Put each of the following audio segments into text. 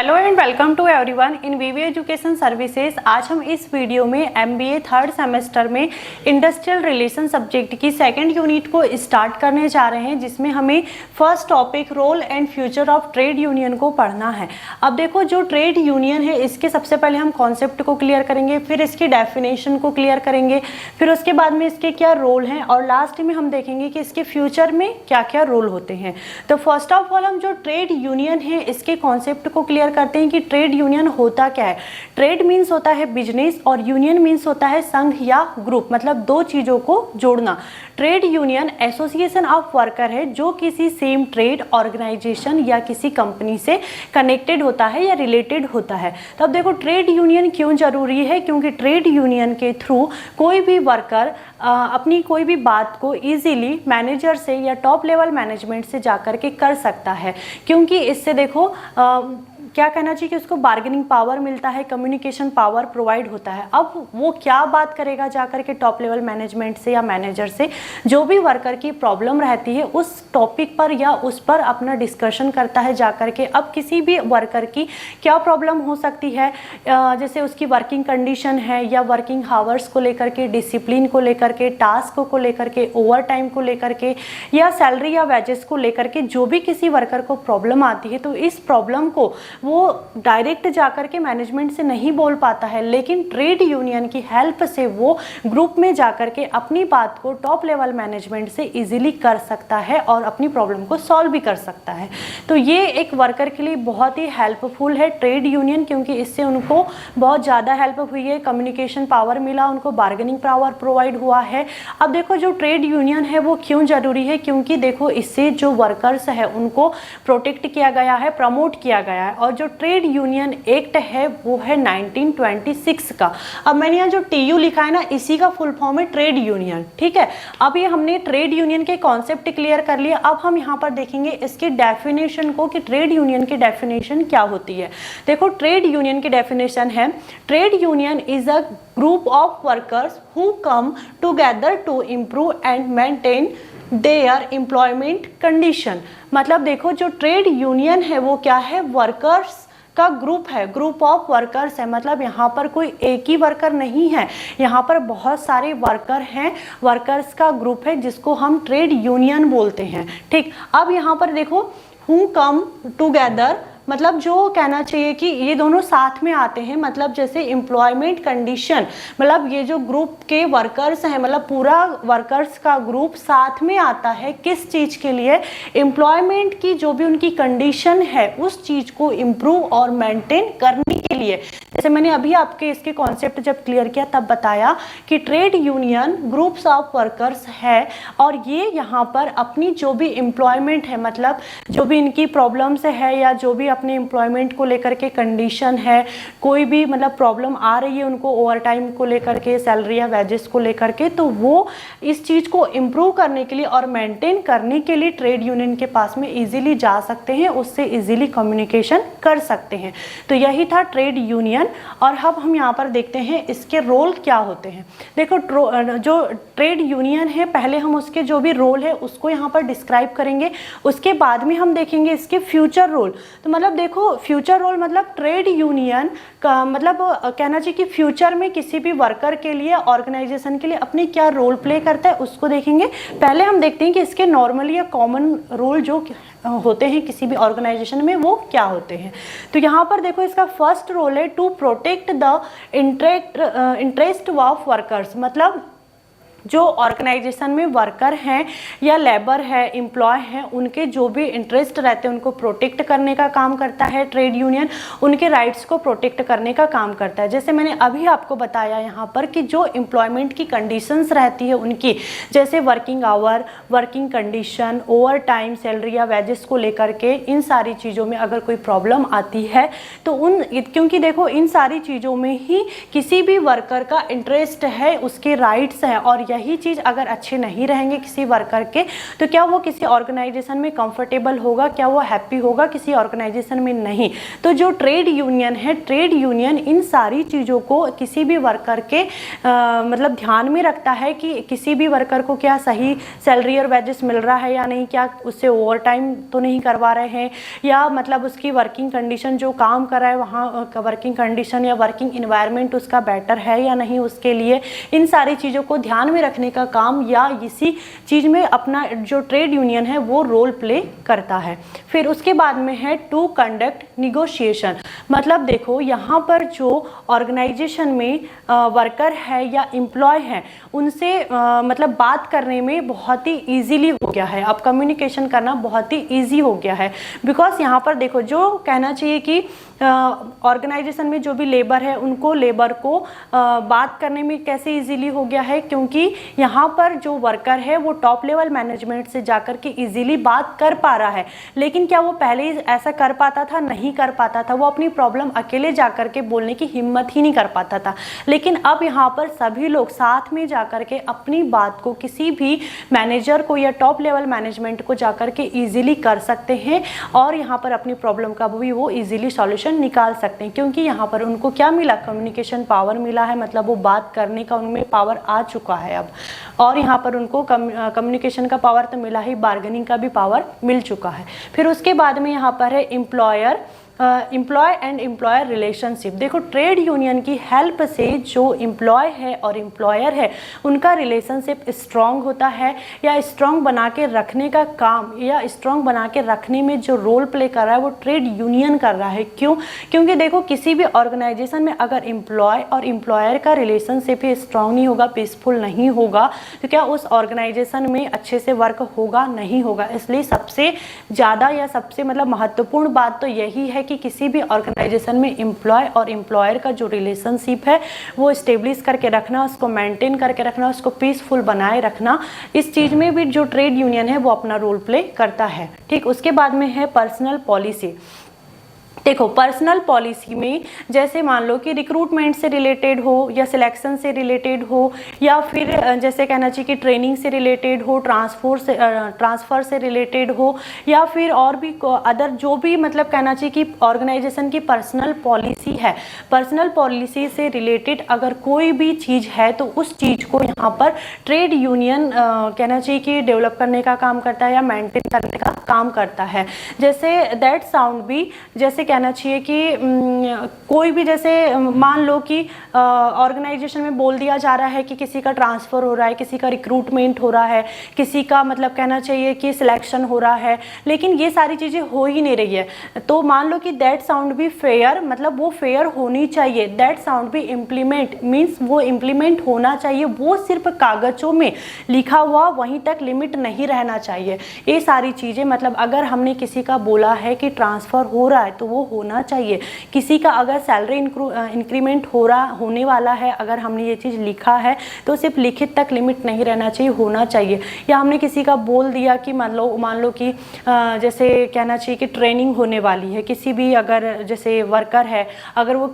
Hello and welcome to everyone in VV education services. आज हम इस वीडियो में एमबीए थर्ड सेमेस्टर में इंडस्ट्रियल रिलेशन सब्जेक्ट की सेकंड यूनिट को स्टार्ट करने जा रहे हैं, जिसमें हमें first topic role and future of trade union को पढ़ना है। अब देखो, जो ट्रेड यूनियन है इसके सबसे पहले हम कॉन्सेप्ट को क्लियर करेंगे, फिर इसकी डेफिनेशन को क्लियर करेंगे, फिर उसके बाद में इसके क्या रोल हैं और लास्ट में हम देखेंगे कि इसके फ्यूचर में क्या क्या रोल होते हैं। तो फर्स्ट ऑफ ऑल हम जो ट्रेड यूनियन है इसके कॉन्सेप्ट को क्लियर करते हैं कि ट्रेड यूनियन होता क्या है। ट्रेड मीन्स होता है बिजनेस और यूनियन मीन्स होता है संघ या ग्रुप, मतलब दो चीजों को जोड़ना। Trade union association of worker है जो किसी सेम ट्रेड ऑर्गेनाइजेशन या किसी कंपनी से कनेक्टेड होता है या रिलेटेड होता है। तो अब देखो, ट्रेड यूनियन क्यों जरूरी है, क्योंकि ट्रेड यूनियन के थ्रू कोई भी वर्कर अपनी कोई भी बात को इजीली मैनेजर से या टॉप लेवल मैनेजमेंट से जाकर के कर सकता है, क्योंकि इससे देखो क्या कहना चाहिए कि उसको बार्गेनिंग पावर मिलता है, कम्युनिकेशन पावर प्रोवाइड होता है। अब वो क्या बात करेगा जाकर के टॉप लेवल मैनेजमेंट से या मैनेजर से, जो भी वर्कर की प्रॉब्लम रहती है उस टॉपिक पर या उस पर अपना डिस्कशन करता है जाकर के। अब किसी भी वर्कर की क्या प्रॉब्लम हो सकती है, जैसे उसकी वर्किंग कंडीशन है या वर्किंग हावर्स को लेकर के, डिसिप्लिन को लेकर के, टास्क को लेकर के, ओवर टाइम को लेकर के, या सैलरी या वेजेस को लेकर के, जो भी किसी वर्कर को प्रॉब्लम आती है तो इस प्रॉब्लम को वो डायरेक्ट जाकर के मैनेजमेंट से नहीं बोल पाता है, लेकिन ट्रेड यूनियन की हेल्प से वो ग्रुप में जाकर के अपनी बात को टॉप लेवल मैनेजमेंट से इजीली कर सकता है और अपनी प्रॉब्लम को सॉल्व भी कर सकता है। तो ये एक वर्कर के लिए बहुत ही हेल्पफुल है ट्रेड यूनियन, क्योंकि इससे उनको बहुत ज़्यादा हेल्प हुई है, कम्युनिकेशन पावर मिला, उनको बार्गेनिंग पावर प्रोवाइड हुआ है। अब देखो, जो ट्रेड यूनियन है वो क्यों जरूरी है, क्योंकि देखो इससे जो वर्कर्स है उनको प्रोटेक्ट किया गया है, प्रमोट किया गया है। और जो ट्रेड यूनियन एक्ट है वो है 1926 का। अब मैंने यहाँ जो टीयू लिखा है ना, इसी का फुल फॉर्म है ट्रेड यूनियन, ठीक है। अब ये हमने ट्रेड यूनियन के कॉन्सेप्ट क्लियर कर लिया। अब हम यहाँ पर देखेंगे इसकी डेफिनेशन को कि ट्रेड यूनियन की डेफिनेशन क्या होती है। देखो, ट्रेड यूनियन की डेफिनेशन है, trade union is a group of workers who come together to improve and maintain their employment condition. मतलब देखो, जो ट्रेड यूनियन है वो क्या है, वर्कर्स का ग्रुप है, ग्रुप ऑफ वर्कर्स है। मतलब यहाँ पर कोई एक ही वर्कर नहीं है, यहाँ पर बहुत सारे वर्कर हैं, वर्कर्स का ग्रुप है जिसको हम ट्रेड यूनियन बोलते हैं, ठीक। अब यहाँ पर देखो, हु कम टुगेदर, मतलब जो कहना चाहिए कि ये दोनों साथ में आते हैं। मतलब जैसे एम्प्लॉयमेंट कंडीशन, मतलब ये जो ग्रुप के वर्कर्स हैं, मतलब पूरा वर्कर्स का ग्रुप साथ में आता है किस चीज़ के लिए, एम्प्लॉयमेंट की जो भी उनकी कंडीशन है उस चीज़ को इम्प्रूव और मेंटेन करने के लिए। जैसे मैंने अभी आपके इसके कॉन्सेप्ट जब क्लियर किया तब बताया कि trade union groups of workers है और ये यहाँ पर अपनी जो भी एम्प्लॉयमेंट है, मतलब जो भी इनकी प्रॉब्लम्स है या जो भी अपने एम्प्लॉयमेंट को लेकर के कंडीशन है, कोई भी मतलब प्रॉब्लम आ रही है उनको ओवर टाइम को लेकर के, सैलरी या वेजेस को लेकर के, तो वो इस चीज़ को इम्प्रूव करने के लिए और मेंटेन करने के लिए ट्रेड यूनियन के पास में इजीली जा सकते हैं, उससे इजीली कम्युनिकेशन कर सकते हैं। तो यही था ट्रेड यूनियन। और अब हम यहाँ पर देखते हैं इसके रोल क्या होते हैं। देखो, जो ट्रेड यूनियन है पहले हम उसके जो भी रोल है उसको यहाँ पर डिस्क्राइब करेंगे, उसके बाद में हम देखेंगे इसके फ्यूचर रोल। तो मतलब देखो, फ्यूचर रोल मतलब ट्रेड यूनियन का मतलब कहना चाहिए कि फ्यूचर में किसी भी वर्कर के लिए, ऑर्गेनाइजेशन के लिए अपने क्या रोल प्ले करता है उसको देखेंगे। पहले हम देखते हैं कि इसके नॉर्मली या कॉमन रोल जो होते हैं किसी भी ऑर्गेनाइजेशन में वो क्या होते हैं। तो यहाँ पर देखो, इसका फर्स्ट रोल है to protect the interest of workers. मतलब जो ऑर्गेनाइजेशन में वर्कर हैं या लेबर है, एम्प्लॉय हैं, उनके जो भी इंटरेस्ट रहते हैं उनको प्रोटेक्ट करने का काम करता है ट्रेड यूनियन, उनके राइट्स को प्रोटेक्ट करने का काम करता है। जैसे मैंने अभी आपको बताया यहाँ पर कि जो एम्प्लॉयमेंट की कंडीशंस रहती है उनकी, जैसे working hour, working condition, over time, salary या वेजेस को लेकर के, इन सारी चीज़ों में अगर कोई प्रॉब्लम आती है तो क्योंकि देखो इन सारी चीज़ों में ही किसी भी वर्कर का इंटरेस्ट है, उसके राइट्स हैं और यही चीज़ अगर अच्छे नहीं रहेंगे किसी वर्कर के, तो क्या वो किसी ऑर्गेनाइजेशन में कंफर्टेबल होगा, क्या वो हैप्पी होगा किसी ऑर्गेनाइजेशन में? नहीं। तो जो ट्रेड यूनियन है, ट्रेड यूनियन इन सारी चीज़ों को किसी भी वर्कर के मतलब ध्यान में रखता है कि किसी भी वर्कर को क्या सही सैलरी और वेजेस मिल रहा है या नहीं, क्या उससे ओवर टाइम तो नहीं करवा रहे हैं, या मतलब उसकी वर्किंग कंडीशन जो काम कर रहा है वहाँ वर्किंग कंडीशन या वर्किंग इन्वायरमेंट उसका बेटर है या नहीं उसके लिए। इन सारी चीज़ों को ध्यान में रखने का काम या इसी चीज़ में अपना जो ट्रेड यूनियन है वो रोल प्ले करता है। फिर उसके बाद में है टू कंडक्ट निगोशिएशन। मतलब देखो यहाँ पर जो ऑर्गेनाइजेशन में वर्कर है या एम्प्लॉय है उनसे मतलब बात करने में बहुत ही ईजीली हो गया है, अब कम्युनिकेशन करना बहुत ही ईजी हो गया है। बिकॉज यहाँ पर देखो जो कहना चाहिए कि ऑर्गेनाइजेशन में जो भी लेबर है उनको लेबर को बात करने में कैसे इजीली हो गया है, क्योंकि यहाँ पर जो वर्कर है वो टॉप लेवल मैनेजमेंट से जाकर के इजीली बात कर पा रहा है। लेकिन क्या वो पहले ऐसा कर पाता था? नहीं कर पाता था। वो अपनी प्रॉब्लम अकेले जाकर के बोलने की हिम्मत ही नहीं कर पाता था। लेकिन अब यहाँ पर सभी लोग साथ में जाकर के अपनी बात को किसी भी मैनेजर को या टॉप लेवल मैनेजमेंट को जाकर के इजीली कर सकते हैं और यहाँ पर अपनी प्रॉब्लम का भी वो इजीली सॉल्यूशन निकाल सकते हैं, क्योंकि यहाँ पर उनको क्या मिला? कम्युनिकेशन पावर मिला है। मतलब वो बात करने का उनमें पावर आ चुका है अब, और यहाँ पर उनको कम्युनिकेशन का पावर तो मिला ही, बार्गेनिंग का भी पावर मिल चुका है। फिर उसके बाद में यहाँ पर है एम्प्लॉय एंड एम्प्लॉयर रिलेशनशिप। देखो ट्रेड यूनियन की हेल्प से जो एम्प्लॉय है और एम्प्लॉयर है उनका रिलेशनशिप स्ट्रॉन्ग होता है, या स्ट्रॉन्ग बना के रखने का काम या स्ट्रॉन्ग बना के रखने में जो रोल प्ले कर रहा है वो ट्रेड यूनियन कर रहा है। क्यों? क्योंकि देखो किसी भी ऑर्गेनाइजेशन में अगर एम्प्लॉय और एम्प्लॉयर का रिलेशनशिप ही स्ट्रॉन्ग नहीं होगा, पीसफुल नहीं होगा, तो क्या उस ऑर्गेनाइजेशन में अच्छे से वर्क होगा? नहीं होगा। इसलिए सबसे ज़्यादा या सबसे मतलब महत्वपूर्ण बात तो यही है कि किसी भी ऑर्गेनाइजेशन में एम्प्लॉय और एम्प्लॉयर का जो रिलेशनशिप है वो स्टेब्लिश करके रखना, उसको मेंटेन करके रखना, उसको पीसफुल बनाए रखना, इस चीज़ में भी जो ट्रेड यूनियन है वो अपना रोल प्ले करता है। ठीक, उसके बाद में है पर्सनल पॉलिसी। देखो पर्सनल पॉलिसी में जैसे मान लो कि रिक्रूटमेंट से रिलेटेड हो या सिलेक्शन से रिलेटेड हो या फिर जैसे कहना चाहिए कि ट्रेनिंग से रिलेटेड हो, ट्रांसफ़र से रिलेटेड हो, या फिर और भी अदर जो भी मतलब कहना चाहिए कि ऑर्गेनाइजेशन की पर्सनल पॉलिसी है, पर्सनल पॉलिसी से रिलेटेड अगर कोई भी चीज़ है तो उस चीज़ को यहाँ पर ट्रेड यूनियन कहना चाहिए कि डेवलप करने का काम करता है या मेंटेन करने का काम करता है। जैसे दैट साउंड भी जैसे कहना चाहिए कि कोई भी जैसे मान लो कि ऑर्गेनाइजेशन में बोल दिया जा रहा है कि किसी का ट्रांसफ़र हो रहा है, किसी का रिक्रूटमेंट हो रहा है, किसी का मतलब कहना चाहिए कि सिलेक्शन हो रहा है, लेकिन ये सारी चीज़ें हो ही नहीं रही है, तो मान लो कि दैट साउंड भी फेयर, मतलब वो फेयर होनी चाहिए। दैट साउंड भी इम्प्लीमेंट मीन्स वो इम्प्लीमेंट होना चाहिए, वो सिर्फ कागज़ों में लिखा हुआ वहीं तक लिमिट नहीं रहना चाहिए। ये सारी चीज़ें मतलब अगर हमने किसी का बोला है कि ट्रांसफ़र हो रहा है तो वो होना चाहिए। किसी का अगर सैलरी इंक्रीमेंट होने वाला है, अगर हमने ये चीज़ लिखा है तो सिर्फ लिखित तक लिमिट नहीं रहना चाहिए, होना चाहिए। या हमने किसी का बोल दिया कि मान लो कि जैसे कहना चाहिए कि ट्रेनिंग होने वाली है, किसी भी अगर जैसे वर्कर है, अगर वो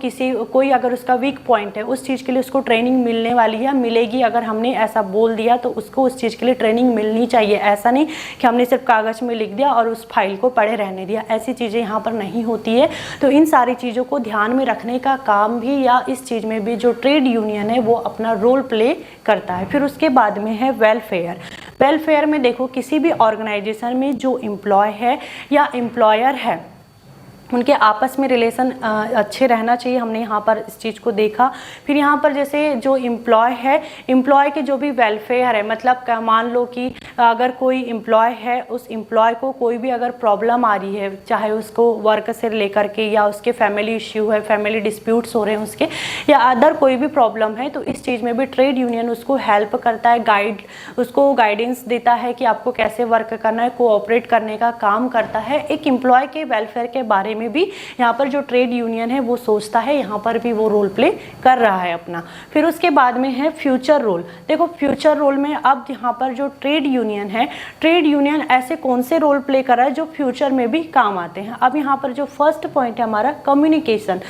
कोई अगर उसका वीक पॉइंट है उस चीज़ के लिए उसको ट्रेनिंग मिलने वाली है, मिलेगी, अगर हमने ऐसा बोल दिया तो उसको उस चीज़ के लिए ट्रेनिंग मिलनी चाहिए। ऐसा नहीं कि हमने सिर्फ कागज़ में लिख दिया और उस फाइल को पढ़े रहने दिया, ऐसी चीज़ें यहाँ पर नहीं होती है। तो इन सारी चीज़ों को ध्यान में रखने का काम भी या इस चीज़ में भी जो ट्रेड यूनियन है वो अपना रोल प्ले करता है। फिर उसके बाद में है वेलफेयर। वेलफेयर में देखो किसी भी ऑर्गेनाइजेशन में जो एम्प्लॉय है या एम्प्लॉयर है उनके आपस में रिलेशन अच्छे रहना चाहिए, हमने यहाँ पर इस चीज़ को देखा। फिर यहाँ पर जैसे जो एम्प्लॉय है, एम्प्लॉय के जो भी वेलफेयर है, मतलब मान लो कि अगर कोई एम्प्लॉय है, उस एम्प्लॉय को कोई भी अगर प्रॉब्लम आ रही है, चाहे उसको वर्क से लेकर के या उसके फैमिली इश्यू है, फैमिली डिस्प्यूट्स हो रहे हैं उसके, या अदर कोई भी प्रॉब्लम है, तो इस चीज़ में भी ट्रेड यूनियन उसको हेल्प करता है, उसको गाइडेंस देता है कि आपको कैसे वर्क करना है, कोऑपरेट करने का काम करता है। एक एम्प्लॉय के वेलफेयर के बारे में भी यहाँ पर जो ट्रेड यूनियन है वो सोचता है, यहाँ पर भी वो रोल प्ले कर रहा है अपना। फिर उसके बाद में है फ्यूचर रोल। देखो फ्यूचर रोल में अब यहाँ पर जो ट्रेड यूनियन है, ट्रेड यूनियन ऐसे कौन से रोल प्ले कर रहा है जो फ्यूचर में भी काम आते हैं। अब यहाँ पर जो फर्स्ट पॉइंट है हमारा कम्युनिकेशन।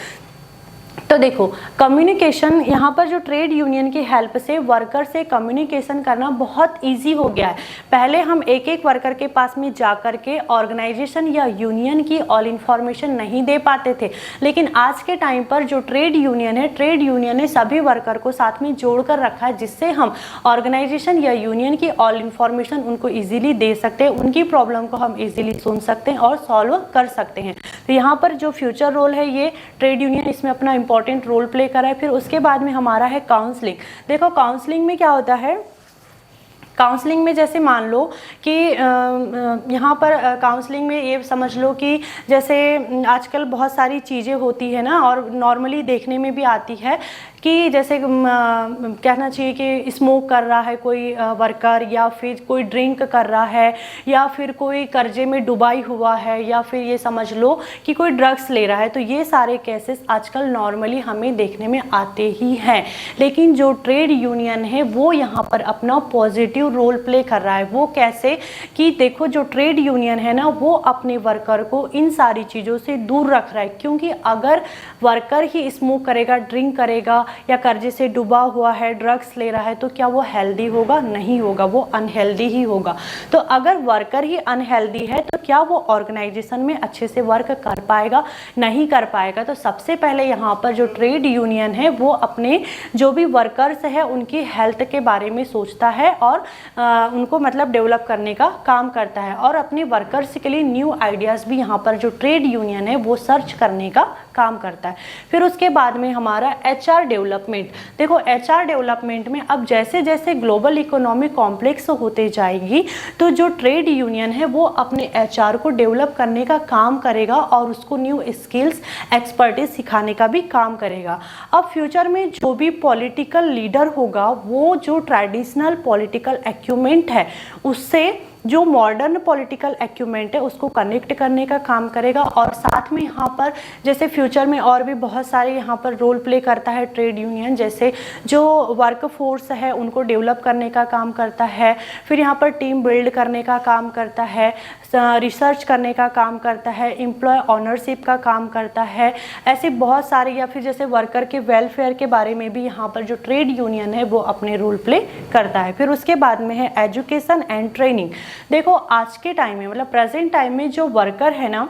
तो देखो कम्युनिकेशन, यहाँ पर जो ट्रेड यूनियन की हेल्प से वर्कर से कम्युनिकेशन करना बहुत इजी हो गया है। पहले हम एक एक वर्कर के पास में जा कर के ऑर्गेनाइजेशन या यूनियन की ऑल इन्फॉर्मेशन नहीं दे पाते थे, लेकिन आज के टाइम पर जो ट्रेड यूनियन है, ट्रेड यूनियन ने सभी वर्कर को साथ में जोड़ कर रखा है, जिससे हम ऑर्गेनाइजेशन या यूनियन की ऑल इन्फॉर्मेशन उनको ईजिली दे सकते हैं, उनकी प्रॉब्लम को हम ईजिली सुन सकते हैं और सॉल्व कर सकते हैं। तो यहाँ पर जो फ्यूचर रोल है ये ट्रेड यूनियन इसमें अपना इंपॉर्टेंट रोल प्ले करा है। फिर उसके बाद में हमारा है काउंसलिंग। देखो काउंसलिंग में क्या होता है, काउंसलिंग में जैसे मान लो कि यहाँ पर काउंसलिंग में ये समझ लो कि जैसे आजकल बहुत सारी चीज़ें होती है ना, और नॉर्मली देखने में भी आती है कि जैसे कहना चाहिए कि स्मोक कर रहा है कोई वर्कर, या फिर कोई ड्रिंक कर रहा है, या फिर कोई कर्जे में डुबाई हुआ है, या फिर ये समझ लो कि कोई ड्रग्स ले रहा है। तो ये सारे केसेस आजकल नॉर्मली हमें देखने में आते ही हैं, लेकिन जो ट्रेड यूनियन है वो यहाँ पर अपना पॉजिटिव रोल प्ले कर रहा है। वो कैसे कि देखो जो ट्रेड यूनियन है ना, वो अपने वर्कर को इन सारी चीज़ों से दूर रख रहा है, क्योंकि अगर वर्कर ही स्मोक करेगा, ड्रिंक करेगा, या कर्जे से डूबा हुआ है, ड्रग्स ले रहा है, तो क्या वो हेल्दी होगा? नहीं होगा, वो अनहेल्दी ही होगा। तो अगर वर्कर ही अनहेल्दी है तो क्या वो ऑर्गेनाइजेशन में अच्छे से वर्क कर पाएगा? नहीं कर पाएगा। तो सबसे पहले यहाँ पर जो ट्रेड यूनियन है वो अपने जो भी वर्कर्स है उनकी हेल्थ के बारे में सोचता है और उनको मतलब डेवलप करने का काम करता है, और अपने वर्कर्स के लिए न्यू आइडियाज़ भी यहाँ पर जो ट्रेड यूनियन है वो सर्च करने का काम करता है। फिर उसके बाद में हमारा HR डेवलपमेंट। देखो HR डेवलपमेंट में अब जैसे जैसे ग्लोबल इकोनॉमी कॉम्प्लेक्स होते जाएगी तो जो ट्रेड यूनियन है वो अपने HR को डेवलप करने का काम करेगा और उसको न्यू स्किल्स, एक्सपर्टीज सिखाने का भी काम करेगा। अब फ्यूचर में जो भी पॉलिटिकल लीडर होगा वो जो ट्रेडिशनल पॉलिटिकल एक्यूमेंट है उससे जो मॉडर्न पॉलिटिकल एक्यूमेंट है उसको कनेक्ट करने का काम करेगा, और साथ में यहाँ पर जैसे फ्यूचर में और भी बहुत सारे यहाँ पर रोल प्ले करता है ट्रेड यूनियन, जैसे जो वर्क फोर्स है उनको डेवलप करने का काम करता है, फिर यहाँ पर टीम बिल्ड करने का काम करता है, रिसर्च करने का काम करता है, एम्प्लॉय ऑनरशिप का काम करता है, ऐसे बहुत सारे, या फिर जैसे वर्कर के वेलफेयर के बारे में भी यहाँ पर जो ट्रेड यूनियन है वो अपने रोल प्ले करता है। फिर उसके बाद में है एजुकेशन एंड ट्रेनिंग। देखो आज के टाइम में मतलब प्रेजेंट टाइम में जो वर्कर है ना,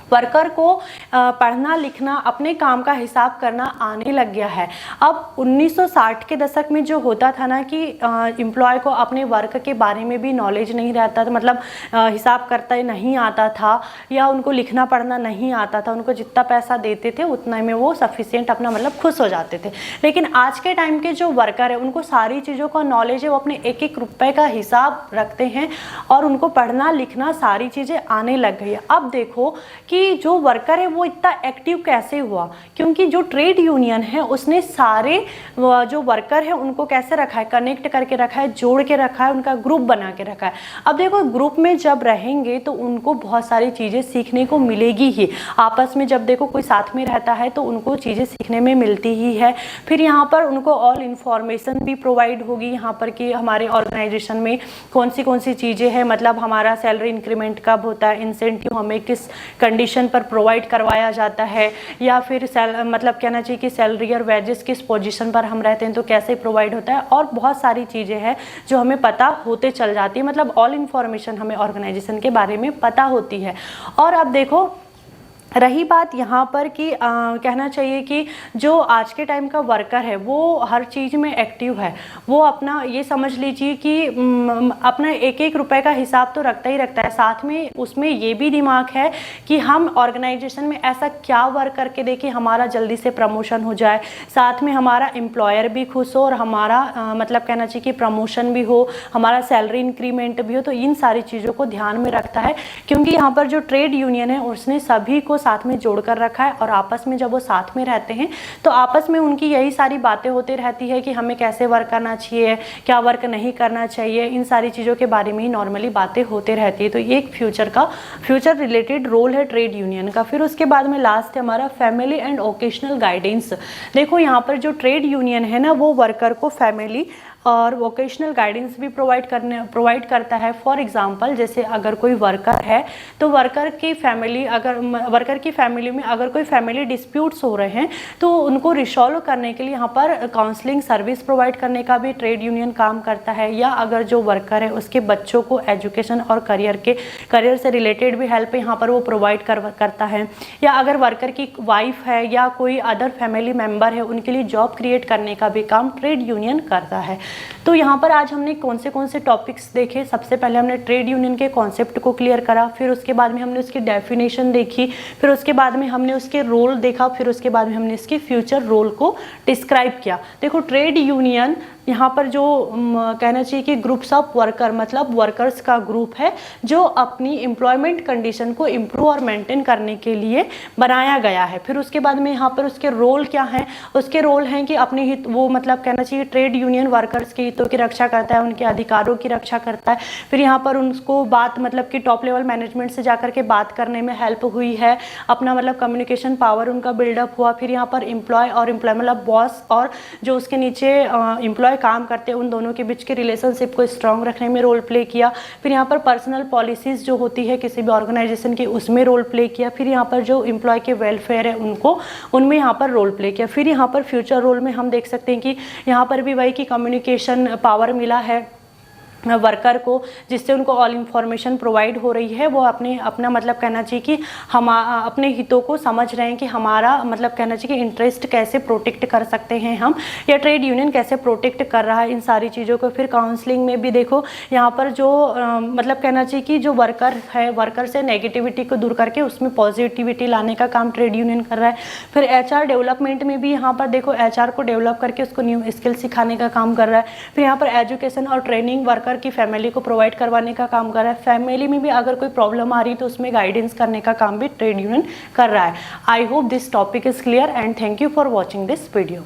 वर्कर को पढ़ना लिखना, अपने काम का हिसाब करना आने लग गया है। अब 1960 के दशक में जो होता था ना कि एम्प्लॉय को अपने वर्क के बारे में भी नॉलेज नहीं रहता था, मतलब हिसाब करता नहीं आता था, या उनको लिखना पढ़ना नहीं आता था, उनको जितना पैसा देते थे उतना में वो सफिशिएंट अपना मतलब खुश हो जाते थे। लेकिन आज के टाइम के जो वर्कर है उनको सारी चीज़ों का नॉलेज है, वो अपने एक एक रुपए का हिसाब रखते हैं और उनको पढ़ना लिखना सारी चीज़ें आने लग गई है। अब देखो कि जो वर्कर है वो इतना एक्टिव कैसे हुआ, क्योंकि जो ट्रेड यूनियन है उसने सारे जो वर्कर है उनको कैसे रखा है, कनेक्ट करके रखा है, जोड़ के रखा है, उनका ग्रुप बना के रखा है। अब देखो ग्रुप में जब रहेंगे तो उनको बहुत सारी चीज़ें सीखने को मिलेगी ही, आपस में जब देखो कोई साथ में रहता है तो उनको चीज़ें सीखने में मिलती ही है। फिर यहाँ पर उनको ऑल इन्फॉर्मेशन भी प्रोवाइड होगी यहाँ पर कि हमारे ऑर्गेनाइजेशन में कौन सी चीज़ें हैं, मतलब हमारा सैलरी इंक्रीमेंट कब होता है, इंसेंटिव हमें किस कंडीशन पर प्रोवाइड करवाया जाता है, या फिर मतलब कहना चाहिए कि सैलरी और वेजेस किस पोजीशन पर हम रहते हैं तो कैसे प्रोवाइड होता है, और बहुत सारी चीज़ें हैं जो हमें पता होते चल जाती है, मतलब ऑल इन्फॉर्मेशन हमें ऑर्गेनाइजेशन के बारे में पता होती है। और अब देखो रही बात यहाँ पर कि कहना चाहिए कि जो आज के टाइम का वर्कर है वो हर चीज़ में एक्टिव है, वो अपना ये समझ लीजिए कि अपना एक एक रुपए का हिसाब तो रखता ही रखता है, साथ में उसमें ये भी दिमाग है कि हम ऑर्गेनाइजेशन में ऐसा क्या वर्क करके दें हमारा जल्दी से प्रमोशन हो जाए, साथ में हमारा एम्प्लॉयर भी खुश हो और हमारा मतलब कहना चाहिए कि प्रमोशन भी हो, हमारा सैलरी इंक्रीमेंट भी हो। तो इन सारी चीज़ों को ध्यान में रखता है, क्योंकि यहाँ पर जो ट्रेड यूनियन है उसने सभी को साथ में जोड़कर रखा है, और आपस में जब वो साथ में रहते हैं तो आपस में उनकी यही सारी बातें होती रहती है कि हमें कैसे वर्क करना चाहिए, क्या वर्क नहीं करना चाहिए, इन सारी चीज़ों के बारे में ही नॉर्मली बातें होते रहती है। तो ये एक फ्यूचर रिलेटेड रोल है ट्रेड यूनियन का। फिर उसके बाद में लास्ट है हमारा फैमिली एंड ओकेशनल गाइडेंस। देखो यहाँ पर जो ट्रेड यूनियन है ना वो वर्कर को फैमिली और वोकेशनल गाइडेंस भी प्रोवाइड करता है। फॉर एग्जांपल जैसे अगर कोई वर्कर है तो वर्कर की फैमिली में अगर कोई फैमिली डिस्प्यूट्स हो रहे हैं तो उनको रिसॉल्व करने के लिए यहाँ पर काउंसलिंग सर्विस प्रोवाइड करने का भी ट्रेड यूनियन काम करता है। या अगर जो वर्कर है उसके बच्चों को एजुकेशन और करियर से रिलेटेड भी हेल्प यहाँ पर वो प्रोवाइड करता है। या अगर वर्कर की वाइफ है या कोई अदर फैमिली मेम्बर है उनके लिए जॉब क्रिएट करने का भी काम ट्रेड यूनियन करता है। तो यहाँ पर आज हमने कौन से टॉपिक्स देखे। सबसे पहले हमने ट्रेड यूनियन के कॉन्सेप्ट को क्लियर करा, फिर उसके बाद में हमने उसकी डेफिनेशन देखी, फिर उसके बाद में हमने उसके रोल देखा, फिर उसके बाद में हमने इसके फ्यूचर रोल को डिस्क्राइब किया। देखो ट्रेड यूनियन यहाँ पर जो कहना चाहिए कि ग्रुप्स ऑफ वर्कर मतलब वर्कर्स का ग्रुप है जो अपनी एम्प्लॉयमेंट कंडीशन को इम्प्रूव और मेंटेन करने के लिए बनाया गया है। फिर उसके बाद में यहाँ पर उसके रोल क्या हैं, उसके रोल हैं कि अपने हित वो मतलब कहना चाहिए ट्रेड यूनियन वर्कर्स के हितों की रक्षा करता है, उनके अधिकारों की रक्षा करता है। फिर यहाँ पर उनको बात मतलब कि टॉप लेवल मैनेजमेंट से जाकर के बात करने में हेल्प हुई है, अपना मतलब कम्युनिकेशन पावर उनका बिल्डअप हुआ। फिर यहाँ पर एम्प्लॉय और एम्प्लॉय मतलब बॉस और जो उसके नीचे एम्प्लॉय काम करते हैं उन दोनों के बीच के रिलेशनशिप को स्ट्रांग रखने में रोल प्ले किया। फिर यहाँ पर पर्सनल पॉलिसीज जो होती है किसी भी ऑर्गेनाइजेशन की उसमें रोल प्ले किया। फिर यहाँ पर जो एम्प्लॉय के वेलफेयर है उनमें यहाँ पर रोल प्ले किया। फिर यहाँ पर फ्यूचर रोल में हम देख सकते हैं कि यहाँ पर भी वही की कम्युनिकेशन पावर मिला है वर्कर को, जिससे उनको ऑल इंफॉर्मेशन प्रोवाइड हो रही है। वो अपना मतलब कहना चाहिए कि हम अपने हितों को समझ रहे हैं कि हमारा मतलब कहना चाहिए कि इंटरेस्ट कैसे प्रोटेक्ट कर सकते हैं हम, या ट्रेड यूनियन कैसे प्रोटेक्ट कर रहा है इन सारी चीज़ों को। फिर काउंसलिंग में भी देखो यहाँ पर जो मतलब कहना चाहिए कि जो वर्कर है वर्कर से नेगेटिविटी को दूर करके उसमें पॉजिटिविटी लाने का काम ट्रेड यूनियन कर रहा है। फिर एचआर डेवलपमेंट में भी यहाँ पर देखो एचआर को डेवलप करके उसको न्यू स्किल सिखाने का काम कर रहा है। फिर यहाँ पर एजुकेशन और ट्रेनिंग वर्कर की फैमिली को प्रोवाइड करवाने का काम कर रहा है। फैमिली में भी अगर कोई प्रॉब्लम आ रही है तो उसमें गाइडेंस करने का काम भी ट्रेड यूनियन कर रहा है। I hope this topic is clear and thank you for watching this video.